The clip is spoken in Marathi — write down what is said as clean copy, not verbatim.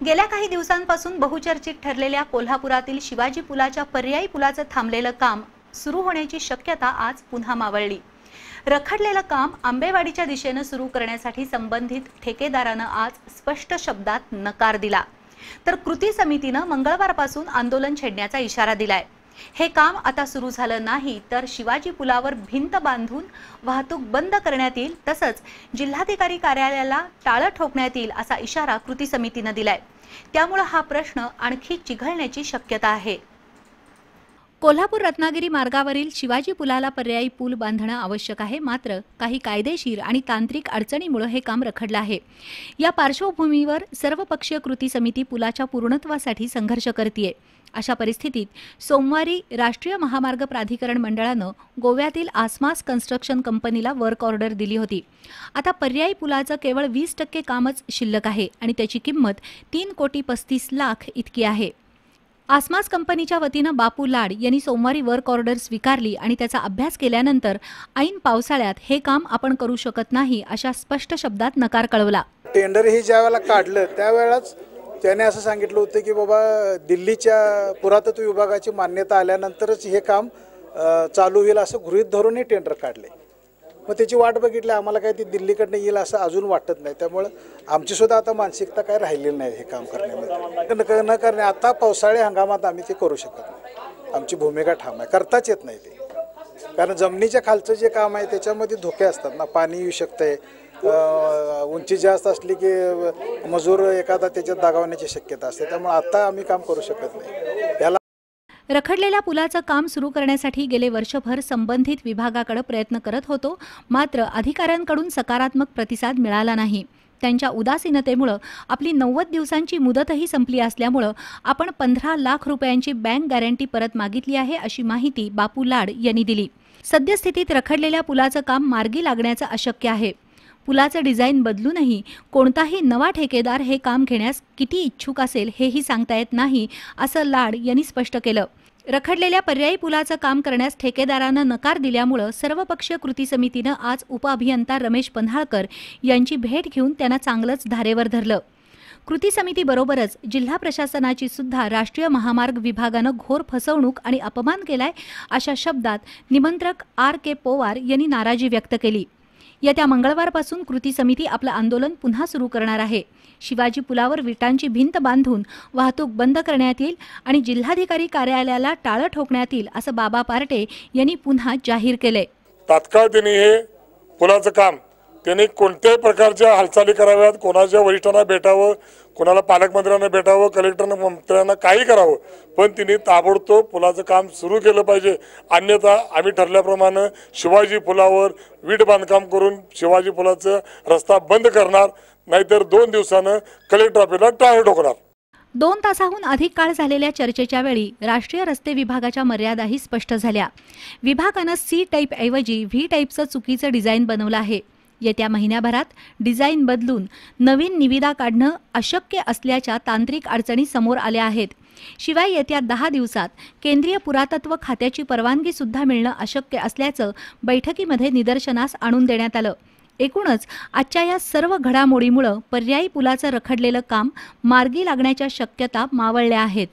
गेल्या काही दिवसांपासून बहुचर्चित ठरलेल्या कोल्हापुरातील शिवाजी पुलाच्या पर्यायी पुलाचं थांबलेलं काम सुरू होण्याची शक्यता आज पुन्हा मावळली। रखडलेलं काम आंबेवाडीच्या दिशेने सुरू करण्यासाठी संबंधित ठेकेदारानं आज स्पष्ट शब्दात नकार दिला, तर कृती समितीने मंगळवारपासून आंदोलन छेडण्याचा इशारा दिलाय। हे काम आता सुरू झालं नाही तर शिवाजी पुलावर भिंत बांधून वाहतूक बंद करण्यात येईल, तसंच जिल्हाधिकारी कार्यालयाला टाळं ठोकण्यात येईल असा इशारा कृती समितीने दिलाय। त्यामुळे हा प्रश्न आणखी चिघळण्याची शक्यता आहे। कोल्हापूर रत्नागिरी मार्गावरील शिवाजी पुलाला पर्यायी पूल बांधणे आवश्यक आहे, मात्र काही कायदेशीर आणि तांत्रिक अडचणीमुळे हे काम रखडलं आहे। या पार्श्वभूमीवर सर्वपक्षीय कृती समिती पुलाच्या पूर्णत्वासाठी संघर्ष करतेय। अशा परिस्थितीत सोमवारी राष्ट्रीय महामार्ग प्राधिकरण मंडळानं गोव्यातील आसमास कन्स्ट्रक्शन कंपनीला वर्क ऑर्डर दिली होती। आता पर्यायी पुलाचं केवळ 20% कामच शिल्लक आहे आणि त्याची किंमत 3,35,00,000 इतकी आहे। आसमास कंपनीच्या वतीनं बापू लाड यांनी सोमवारी वर्क ऑर्डर स्वीकारली आणि त्याचा अभ्यास केल्यानंतर ऐन पावसाळ्यात हे काम आपण करू शकत नाही अशा स्पष्ट शब्दात नकार कळवला। टेंडर हे ज्यावेळेला काढलं त्यावेळेस त्याने असं सांगितलं होतं की बाबा दिल्लीच्या पुरातत्व विभागाची मान्यता आल्यानंतरच हे काम चालू होईल असं गृहीत धरून हे टेंडर काढले। मग त्याची वाट बघितली, आम्हाला काय ती दिल्लीकडनं येईल असं अजून वाटत नाही। त्यामुळे आमची सुद्धा आता मानसिकता काय राहिलेली नाही हे काम करण्यामध्ये न करणे। आता पावसाळी हंगामात आम्ही ते करू शकत नाही, आमची भूमिका ठाम आहे, करताच येत नाही ते, कारण जमिनीच्या खालचं जे काम आहे त्याच्यामध्ये धोके असतात ना, पाणी येऊ शकते, उंची जास्त असली की मजूर एखादा त्याच्यात दगावण्याची शक्यता असते। त्यामुळे आता आम्ही काम करू शकत नाही। त्याला रखडलेल्या पुलाचं काम सुरू करण्यासाठी गेले वर्षभर संबंधित विभागाकडे प्रयत्न करत होतो, मात्र अधिकाऱ्यांकडून सकारात्मक प्रतिसाद मिळाला नाही। त्यांच्या उदासीनतेमुळे आपली 90 दिवसांची मुदतही संपली असल्यामुळे आपण 15 लाख रुपयांची बँक गॅरंटी परत मागितली आहे, अशी माहिती बापू लाड यांनी दिली। सद्यस्थितीत रखडलेल्या पुलाचं काम मार्गी लागण्याचं अशक्य आहे। पुलाचं डिझाईन बदलूनही कोणताही नवा ठेकेदार हे काम घेण्यास किती इच्छुक असेल हेही सांगता येत नाही, असं लाड यांनी स्पष्ट केलं। रखडलेल्या पर्यायी पुलाचं काम करण्यास ठेकेदारानं नकार दिल्यामुळे सर्वपक्षीय कृती समितीनं आज उपअभियंता रमेश पन्हाळकर यांची भेट घेऊन त्यांना चांगलंच धारेवर धरलं। कृती समितीबरोबरच जिल्हा प्रशासनाची सुद्धा राष्ट्रीय महामार्ग विभागानं घोर फसवणूक आणि अपमान केलाय अशा शब्दात निमंत्रक RK पवार यांनी नाराजी व्यक्त केली। येत्या मंगळवारपासून कृती समिती आपलं आंदोलन पुन्हा सुरू करणार आहे। शिवाजी पुलावर विटांची भिंत बांधून वाहतूक बंद करण्यात येईल आणि जिल्हाधिकारी कार्यालयाला टाळं ठोकण्यात येईल असं बाबा पार्टे यांनी पुन्हा जाहीर केले। तात्काळ त्यांनी हे पुलाचं काम त्यांनी कोणत्याही प्रकारच्या हालचाली कराव्यात, कोणाच्या वरिष्ठांना भेटावं, कोणाला पालकमंत्र्यांना भेटावं, कलेक्टरना मंत्र्यांना काही करावं, पण तिने ताबडतोब पुलाचं काम सुरू केलं पाहिजे। अन्यथा आम्ही ठरल्याप्रमाणे शिवाजी पुलावर वीट बांधकाम करून शिवाजी पुलाचा रस्ता बंद करणार, नाहीतर 2 दिवसानं कलेक्टर ऑफिसला टाळं ठोकणार। 2 तासाहून अधिक काळ झालेल्या चर्चेच्या वेळी राष्ट्रीय रस्ते विभागाच्या मर्यादाही स्पष्ट झाल्या। विभागानं C टाईप ऐवजी V टाईपचं चुकीचं डिझाईन बनवलं आहे। येत्या महिन्याभरात डिझाईन बदलून नवीन निविदा काढणं अशक्य असल्याच्या तांत्रिक अडचणी समोर आल्या आहेत। शिवाय येत्या 10 दिवसात केंद्रीय पुरातत्व खात्याची परवानगी सुद्धा मिळणं अशक्य असल्याचं बैठकीमध्ये निदर्शनास आणून देण्यात आलं। एकूणच आजच्या या सर्व घडामोडीमुळे पर्यायी पुलाचं रखडलेलं काम मार्गी लागण्याच्या शक्यता मावळल्या आहेत।